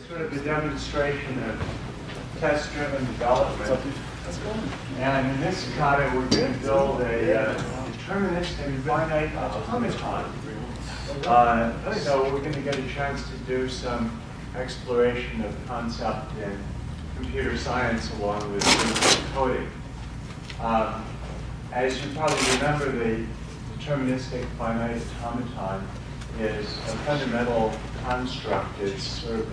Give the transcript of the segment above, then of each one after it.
sort of a demonstration of test-driven development. And in this kata, we're going to build a deterministic finite automaton. So we're going to get a chance to do some exploration of concept in computer science along with coding. As you probably remember, the deterministic finite automaton is a fundamental construct. It's sort of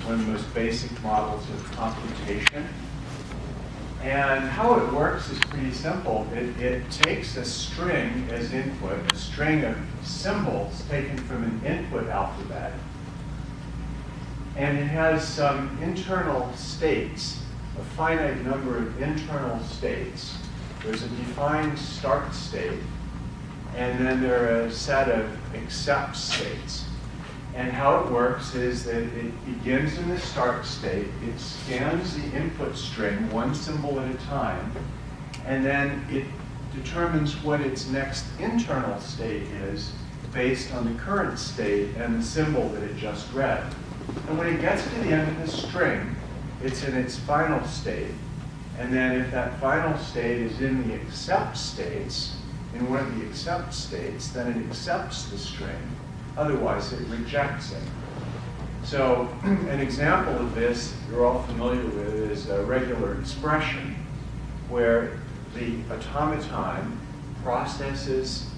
one of the most basic models of computation. And how it works is pretty simple. It takes a string as input, a string of symbols taken from an input alphabet, and it has some internal states, a finite number of internal states. There's a defined start state, and then there are a set of accept states. And how it works is that it begins in the start state, it scans the input string one symbol at a time, and then it determines what its next internal state is based on the current state and the symbol that it just read. And when it gets to the end of the string, it's in its final state. And then if that final state is in the accept states, in one of the accept states, then it accepts the string. Otherwise, it rejects it. So an example of this you're all familiar with is a regular expression where the automaton processes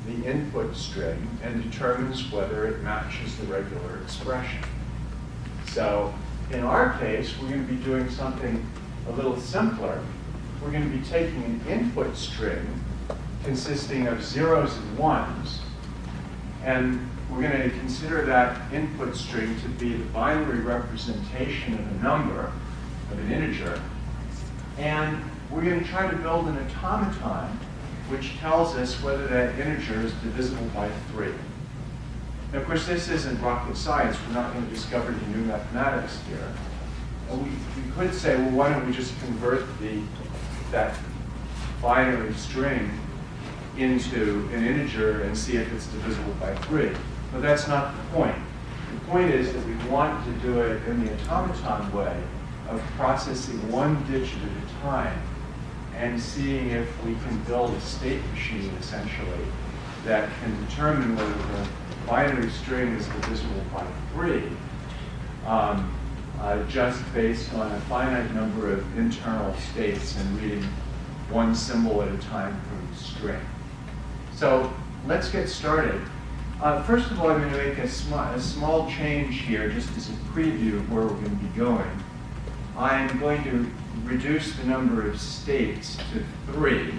the input string and determines whether it matches the regular expression. So in our case, we're going to be doing something a little simpler. We're going to be taking an input string consisting of zeros and ones, and we're going to consider that input string to be the binary representation of a number, of an integer, and we're going to try to build an automaton which tells us whether that integer is divisible by 3. Now, of course, this isn't rocket science. We're not going to discover any new mathematics here. And we could say, well, why don't we just convert that binary string into an integer and see if it's divisible by 3. But that's not the point. The point is that we want to do it in the automaton way of processing one digit at a time and seeing if we can build a state machine, essentially, that can determine whether the binary string is divisible by 3 just based on a finite number of internal states and reading one symbol at a time from the string. So let's get started. First of all, I'm going to make a small change here just as a preview of where we're going to be going. I'm going to reduce the number of states to 3.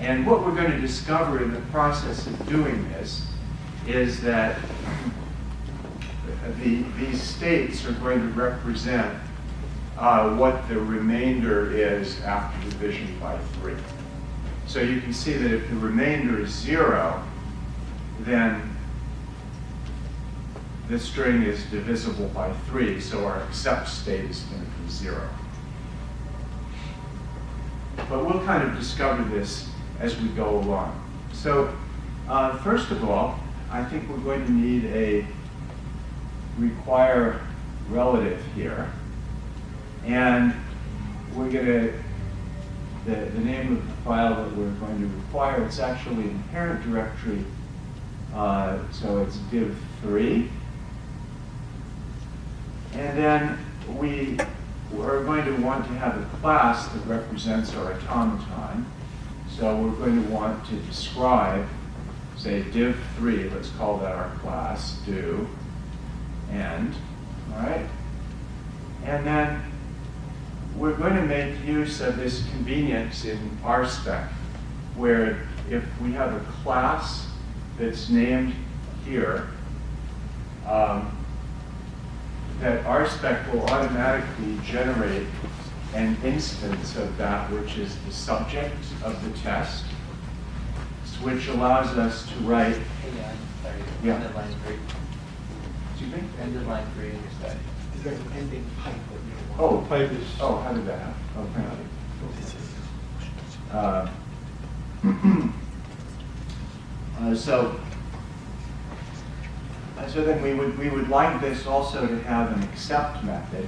And what we're going to discover in the process of doing this is that these states are going to represent what the remainder is after division by 3. So you can see that if the remainder is 0, then this string is divisible by 3, so our accept state is going to be 0. But we'll kind of discover this as we go along. So first of all, I think we're going to need a require relative here. And we're going to, the name of the file that we're going to require, it's actually an parent directory. So it's div3. And then we are going to want to have a class that represents our automaton. So we're going to want to describe, say, div3, let's call that our class, do, end, all right? And then we're going to make use of this convenience in RSpec, where if we have a class that's named here, that RSpec will automatically generate an instance of that which is the subject of the test, which allows us to write. Hey, sorry. Yeah. End of line 3. Excuse me? End of line 3 in your study. Is there an ending pipe that you want? Oh, Pipe is. oh, how did that happen? Oh, thank you. So So then we would like this also to have an accept method.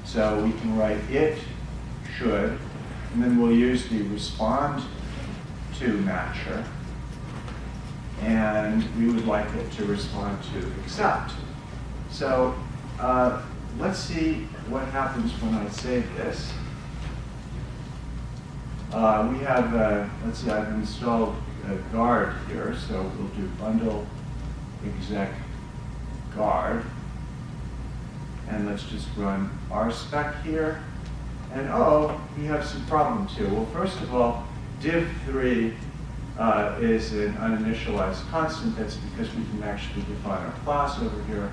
So we can write it should, and then we'll use the respond to matcher, and we would like it to respond to accept. So let's see what happens when I save this. We have, let's see, I've installed a guard here, so we'll do bundle exec guard. And let's just run rspec here. And oh, we have some problem too. Well, first of all, div3 is an uninitialized constant. That's because we can actually define our class over here.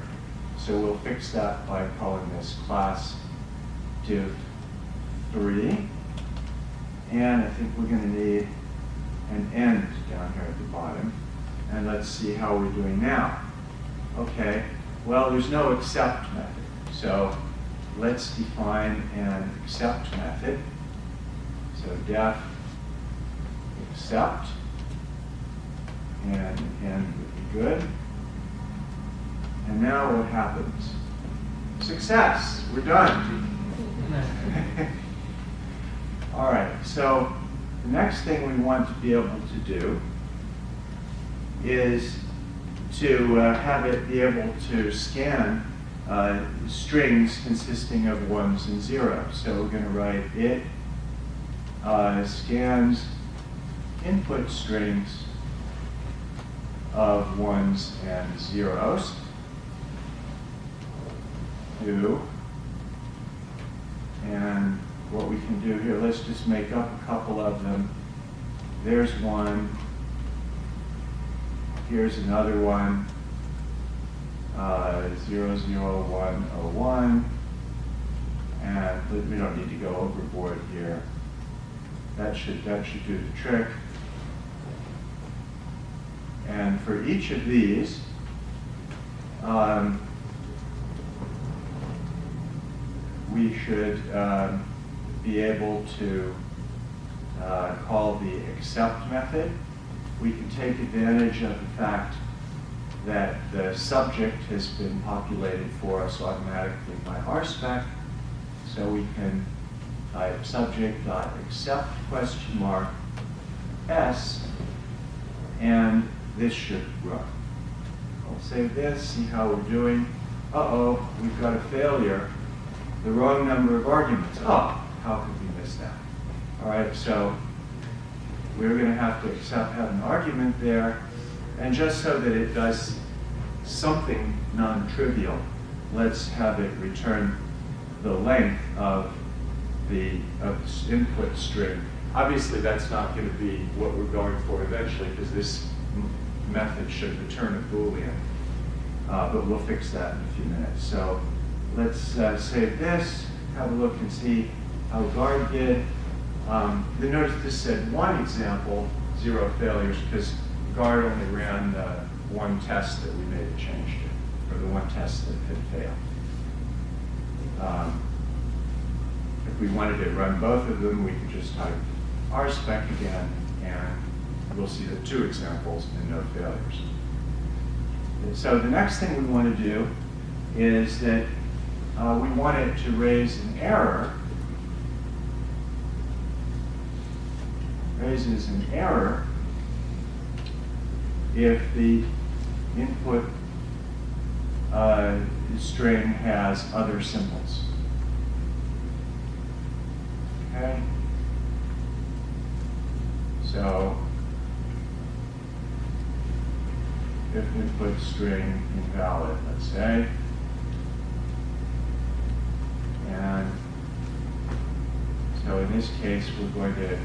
So we'll fix that by calling this class div3. And I think we're going to need an end down here at the bottom. And let's see how we're doing now. Okay, well, there's no accept method. So let's define an accept method. So def accept, and end would be good. And now what happens? Success, we're done. All right, so the next thing we want to be able to do is to have it be able to scan strings consisting of ones and zeros. So we're going to write it scans input strings of ones and zeros to, and what we can do here, let's just make up a couple of them. There's one. Here's another one. 00101. And we don't need to go overboard here. That should do the trick. And for each of these, we should be able to call the accept method. We can take advantage of the fact that the subject has been populated for us automatically by rspec. So we can type subject.accept question mark s, and this should run. I'll save this, see how we're doing. Uh-oh, we've got a failure. The wrong number of arguments. Oh, how could we miss that? All right, so we're going to have to have an argument there, and just so that it does something non-trivial, let's have it return the length of the input string. Obviously, that's not going to be what we're going for eventually, because this method should return a Boolean, but we'll fix that in a few minutes. So let's save this, have a look and see how guard did. Then notice this said one example, 0 failures, because guard only ran one test that we made a change to, or the one test that had failed. If we wanted to run both of them, we could just type rspec again, and we'll see the 2 examples and no failures. So the next thing we want to do is that we want it to raise an error. Raises an error if the input string has other symbols. Okay? So if input string invalid, let's say, and so in this case we're going to,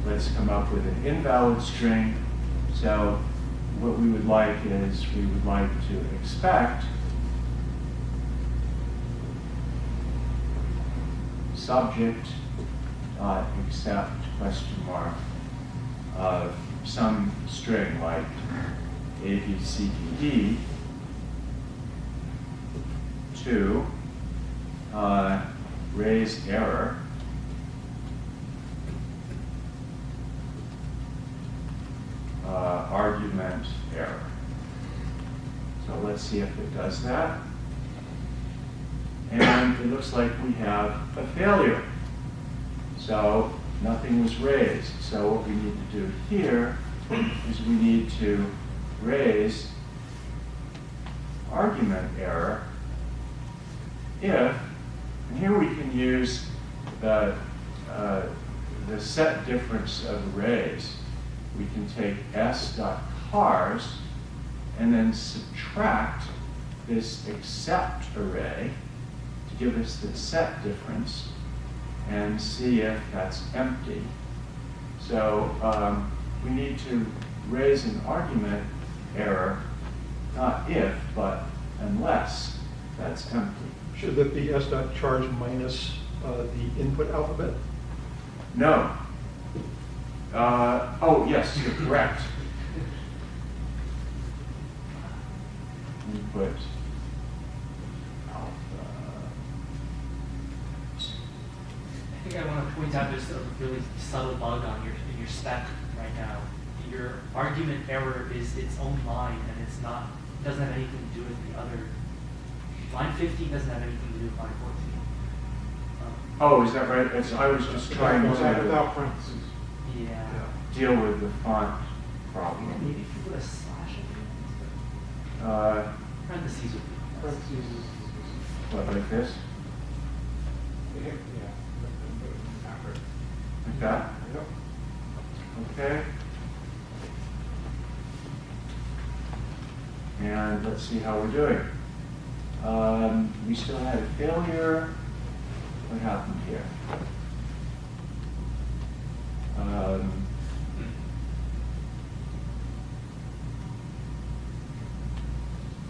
let's come up with an invalid string. So what we would like is we would like to expect subject accept question mark of some string like A, B, C, D, E to raise error argument error. So let's let's see if it does that. And it looks like we have a failure. So nothing was raised. So what we need to do here is we need to raise argument error if, and here we can use the set difference of arrays. We can take s.cars and then subtract this except array to give us the set difference and see if that's empty. So we need to raise an argument error, not if, but unless that's empty. Should that be s.charge minus the input alphabet? No. Oh, yes, you're correct. Input alpha. I think I want to point out there's a really subtle bug on in your spec right now. Your argument error is its own line, and it's not, doesn't have anything to do with the other. Line 15 doesn't have anything to do with line 14. Oh, is that right? I was just trying to Without parentheses. Yeah. deal with the font problem. Maybe if you put a slash in there, Uh, parentheses would be. Parentheses is, what, like this? yeah, after. Like that? Yep. Okay. And let's see how we're doing. We still had a failure. What happened here?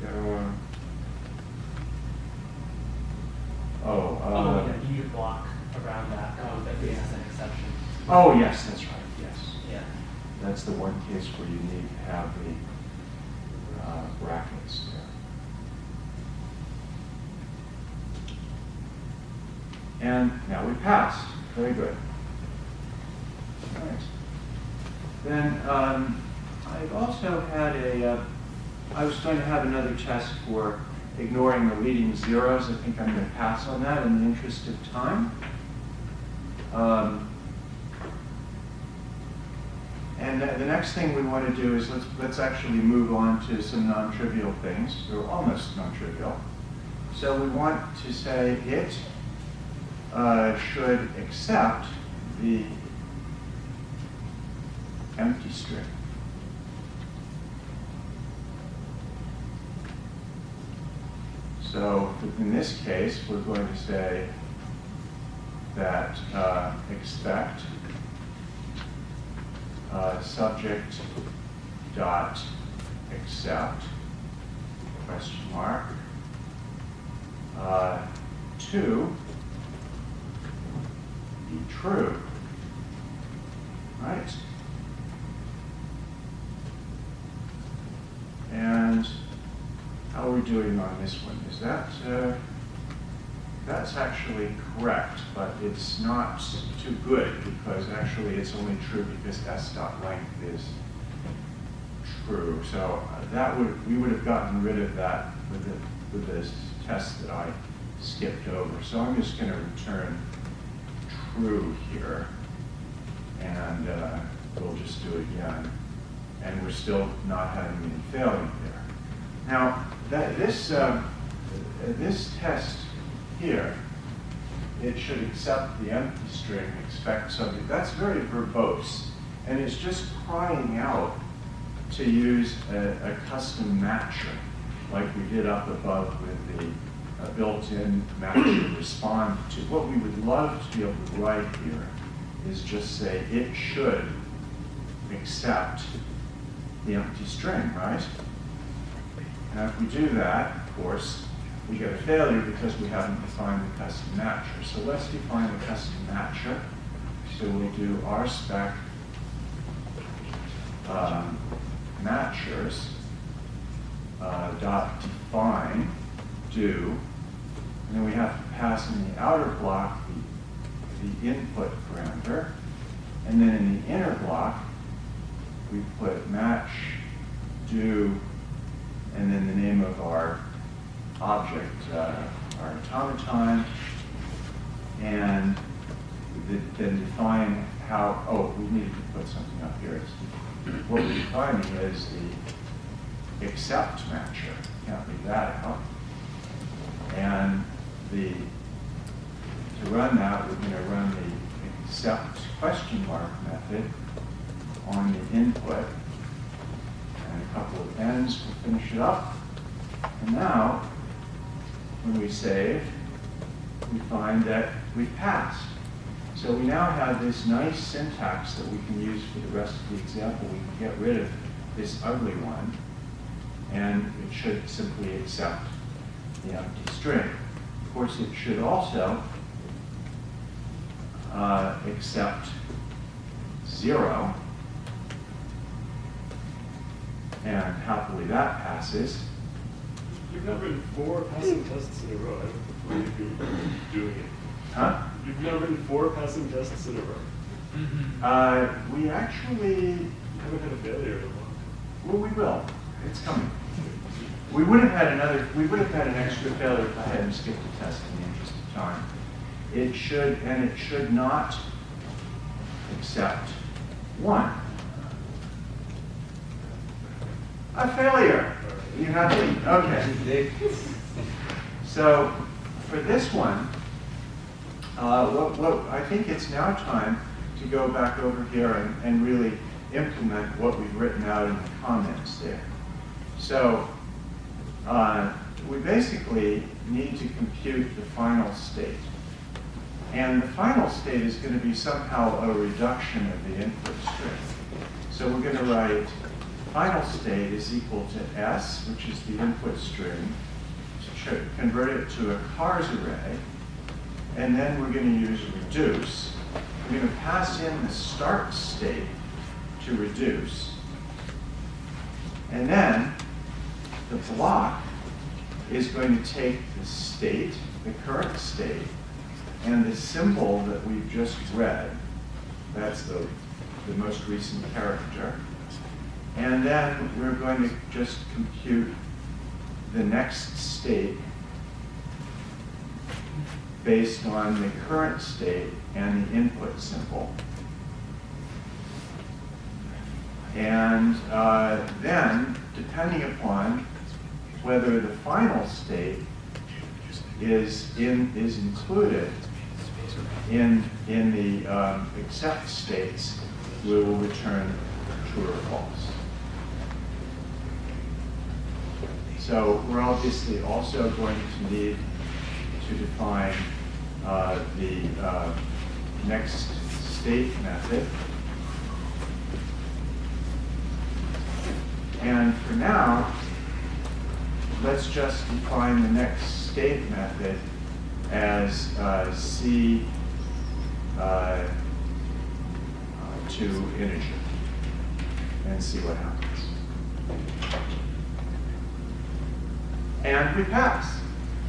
There were. Oh, yeah, you need a block around that. Oh, that is an exception. Oh, yes, that's right. Yes. Yeah. That's the one case where you need to have the brackets there. And now we passed. Very good. All right. Then I also had I was going to have another test for ignoring the leading zeros. I think I'm going to pass on that in the interest of time. And the next thing we want to do is let's actually move on to some non-trivial things, or almost non-trivial. So we want to say it should accept the empty string. So in this case, we're going to say that expect subject dot accept question mark to be true, right? And how are we doing on this one? Is that that's actually correct, but it's not too good because actually it's only true because s dot length is true. So we would have gotten rid of that with this test that I skipped over. So I'm just going to return true here, and we'll just do it again. And we're still not having any failure there. Now this test here, it should accept the empty string, expect subject. That's very verbose, and it's just crying out to use a custom matcher, like we did up above with the built-in matcher respond to. What we would love to be able to write here is just say it should accept the empty string, right? Now if we do that, of course, we get a failure because we haven't defined the custom matcher. So let's define the custom matcher. So we'll do our spec matchers dot define do, and then we have to pass in the outer block the input parameter, and then in the inner block we put match do and then the name of our object, our automaton, and then define how, oh, we needed to put something up here. What we're defining is the accept matcher. Can't leave that out. And to run that, we're going to run the accept question mark method on the input, and a couple of ends to finish it up. And now, when we save, we find that we've passed. So we now have this nice syntax that we can use for the rest of the example. We can get rid of this ugly one, and it should simply accept the empty string. Of course, it should also accept 0, and happily that passes. You've now written 4 passing tests in a row. I don't know if you're doing it. Huh? You've now written 4 passing tests in a row. We actually, You haven't had a failure in a long time. well, we will. It's coming. We would have had an extra failure if I hadn't skipped a test in the interest of time. It should not accept 1. A failure. You have to, okay. So for this one, what I think it's now time to go back over here and really implement what we've written out in the comments there. So we basically need to compute the final state. And the final state is going to be somehow a reduction of the input string. So we're going to write final state is equal to S, which is the input string, to convert it to a cars array, and then we're going to use reduce. We're going to pass in the start state to reduce, and then the block is going to take the state, the current state, and the symbol that we've just read, that's the most recent character, and then we're going to just compute the next state based on the current state and the input symbol. And then, depending upon whether the final state is included in the accept states, we will return true or false. So we're obviously also going to need to define the next state method. And for now, let's just define the next state method as C to integer, and see what happens. And we pass.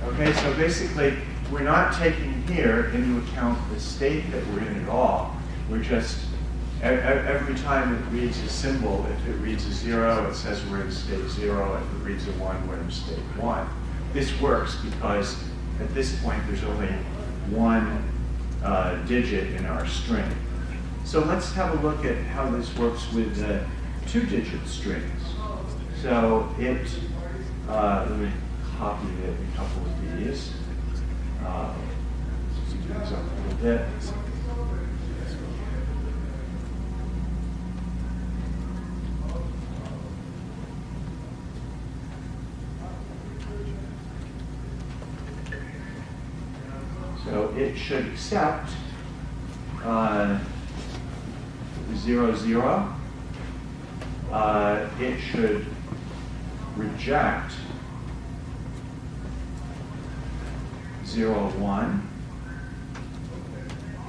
Okay, so basically, we're not taking here into account the state that we're in at all. We're just, every time it reads a symbol, if it reads a 0, it says we're in state 0. If it reads a 1, we're in state 1. This works because at this point, there's only one digit in our string. So let's have a look at how this works with 2-digit strings. So it, let me copy a couple of these. Let's do this up a little bit. So it should accept 0, 0. It should reject 0, 1.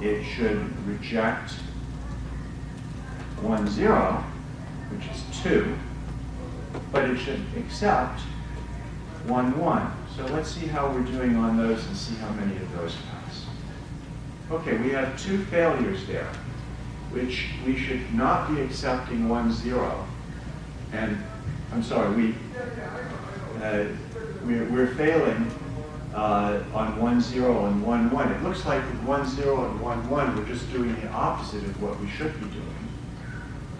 It should reject 1, 0, which is 2, but it should accept 1, 1. So let's see how we're doing on those and see how many of those pass. Okay, we have 2 failures there, which we should not be accepting 1, 0. And I'm sorry, we're failing on 1, 0 and 1, 1. It looks like with 1, 0 and 1, 1, we're just doing the opposite of what we should be doing.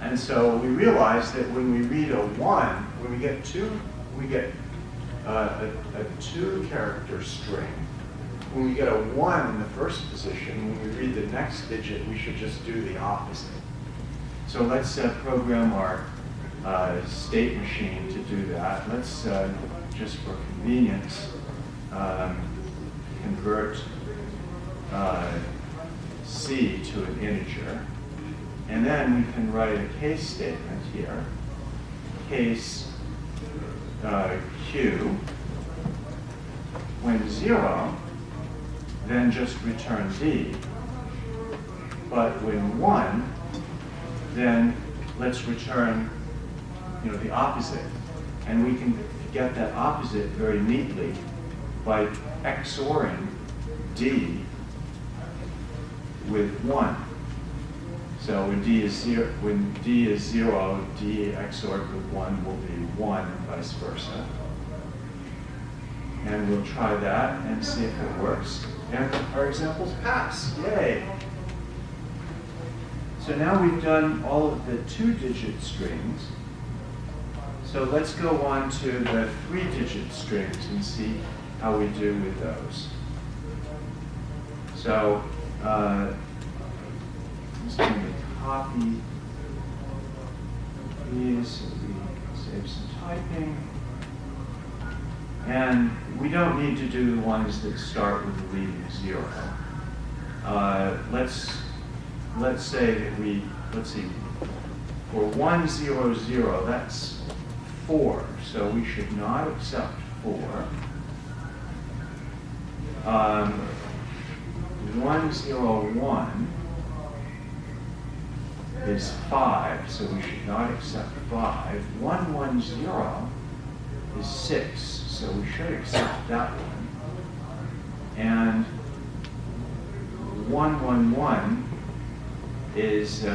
And so we realize that when we read a 1, when we get a 2-character string. When we get a 1 in the first position, when we read the next digit, we should just do the opposite. So let's program our state machine to do that. Let's, just for convenience, convert C to an integer. And then we can write a case statement here. Case Q, when 0, then just return D. But when 1, then let's return, the opposite. And we can get that opposite very neatly by XORing D with 1. So when D is 0, D XORed with 1 will be 1 and vice versa. And we'll try that and see if it works. And our examples pass. Yay! So now we've done all of the 2-digit strings. So let's go on to the 3-digit strings and see how we do with those. So I'm just going to copy these so we save some typing. And we don't need to do the ones that start with the leading 0. Let's say that let's see, for 1, 0, 0, that's 4, so we should not accept 4. 1, 0, 1 is 5, so we should not accept 5. 1, 1, 0 is 6, so we should accept that one. And 1, 1, 1 is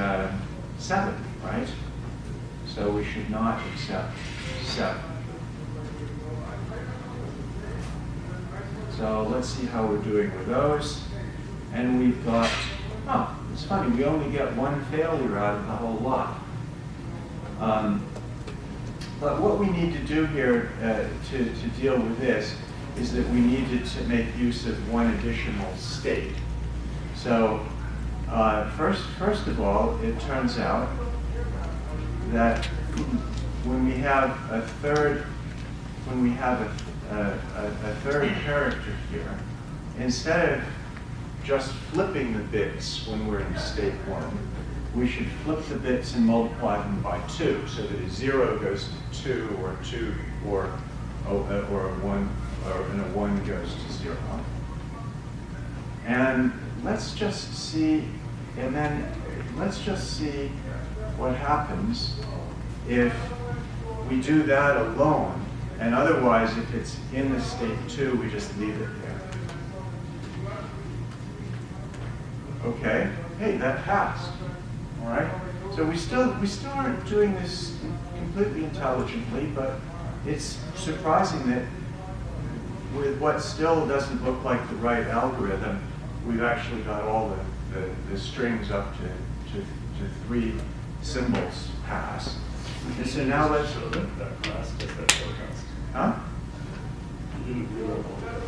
7, right? So we should not accept 7. So let's see how we're doing with those. And we've got, it's funny, we only get one failure out of the whole lot. But what we need to do here to deal with this is that we needed to make use of one additional state. So first of all, it turns out that when we have a third character here, instead of just flipping the bits when we're in state 1, we should flip the bits and multiply them by 2, so that a 0 goes to 2, or 2, or a 1, and a 1 goes to 0. And let's just see what happens if we do that alone, and otherwise, if it's in the state 2, we just leave it there. Okay, hey, that passed. All right. So we still aren't doing this completely intelligently, but it's surprising that with what still doesn't look like the right algorithm, we've actually got all the strings up to 3 symbols pass. And so now let's show that class does that forecast. Huh? You didn't realize that.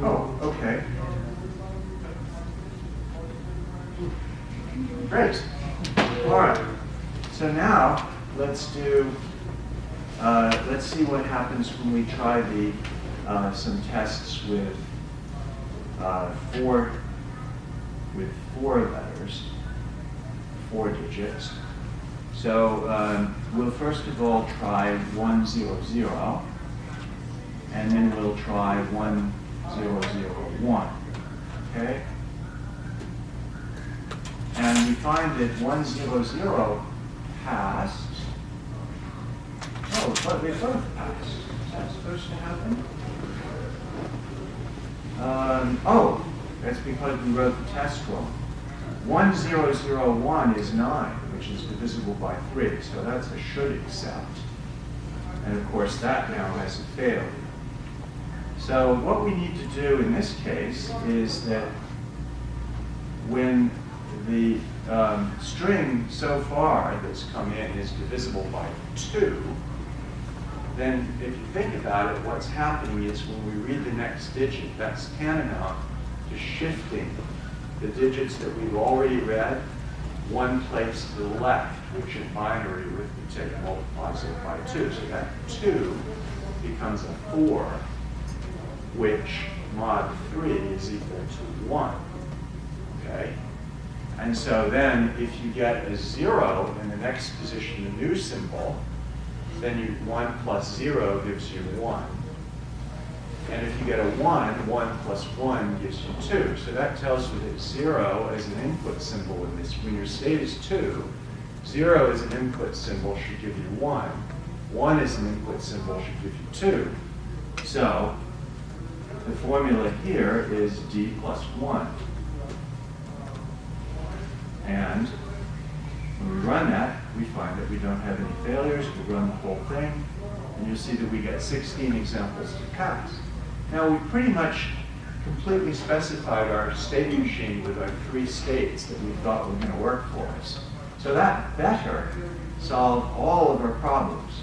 Oh, okay. Great. All right. So now let's see what happens when we try some tests with 4 letters, 4 digits. So we'll first of all try 1, 0, 0, and then we'll try 1, 0, 0, 1. Okay? And we find that 1, 0, 0 passed. Oh, but they both passed. Is that supposed to happen? That's because we wrote the test wrong. 1, 0, 0, 1 is 9, which is divisible by 3, so that's a should accept. And of course, that now has a failure. So what we need to do in this case is that when the string so far that's come in is divisible by 2, then if you think about it, what's happening is when we read the next digit, that's tantamount to shifting the digits that we've already read one place to the left, which in binary arithmetic multiplies it by 2. So that 2 becomes a 4, which mod 3 is equal to 1. Okay? And so then if you get a 0 in the next position, a new symbol, then 1 plus 0 gives you 1. And if you get a 1, 1 plus 1 gives you 2. So that tells you that 0 as an input symbol in this, when your state is 2, 0 as an input symbol should give you 1. 1 as an input symbol should give you 2. So the formula here is d plus 1. And when we run that, we find that we don't have any failures. We run the whole thing, and you'll see that we get 16 examples to pass. Now, we pretty much completely specified our state machine with our 3 states that we thought were going to work for us. So that better solved all of our problems.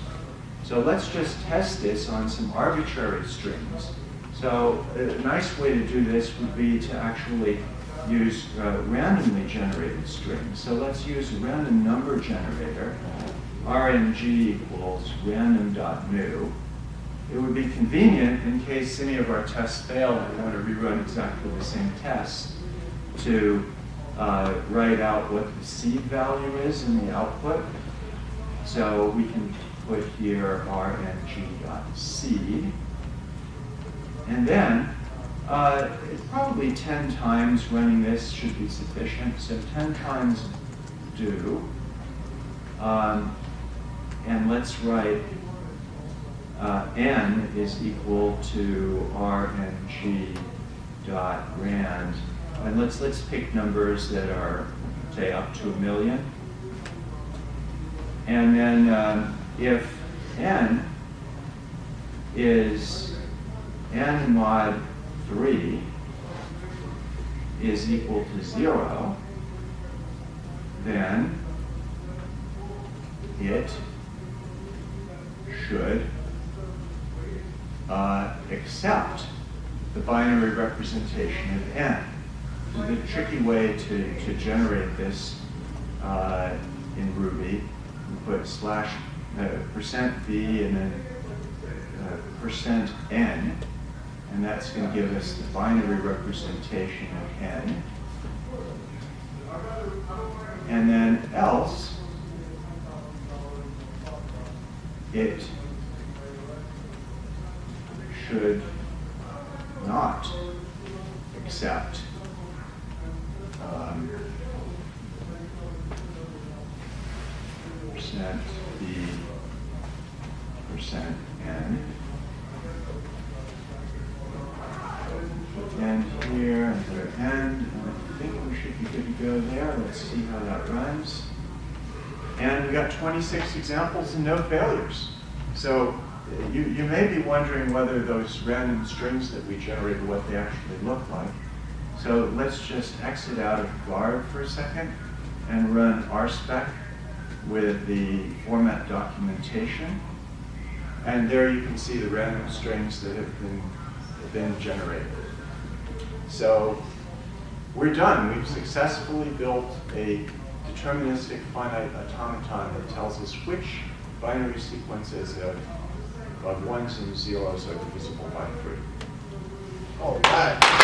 So let's just test this on some arbitrary strings. So a nice way to do this would be to actually use randomly generated strings. So let's use a random number generator. RNG equals random.new. It would be convenient in case any of our tests fail and we want to rerun exactly the same test to write out what the seed value is in the output. So we can put here rng.seed. And then probably 10 times running this should be sufficient. So 10 times do. And let's write n is equal to rng.rand. And let's pick numbers that are, say, up to 1 million. And then if n is n mod 3 is equal to 0, then it should accept the binary representation of n. So the tricky way to generate this in Ruby, we put slash %v and then %n, and that's going to give us the binary representation of n. And then else, it should not accept percent b percent n. End here and their end, and I think we should be good to go there. Let's see how that runs. And we got 26 examples and no failures. So you may be wondering whether those random strings that we generated, what they actually look like. So let's just exit out of guard for a second and run rspec with the format documentation. And there you can see the random strings that have been generated. So we're done. We've successfully built a deterministic finite automaton that tells us which binary sequences of 1s and 0s are divisible by 3. All right.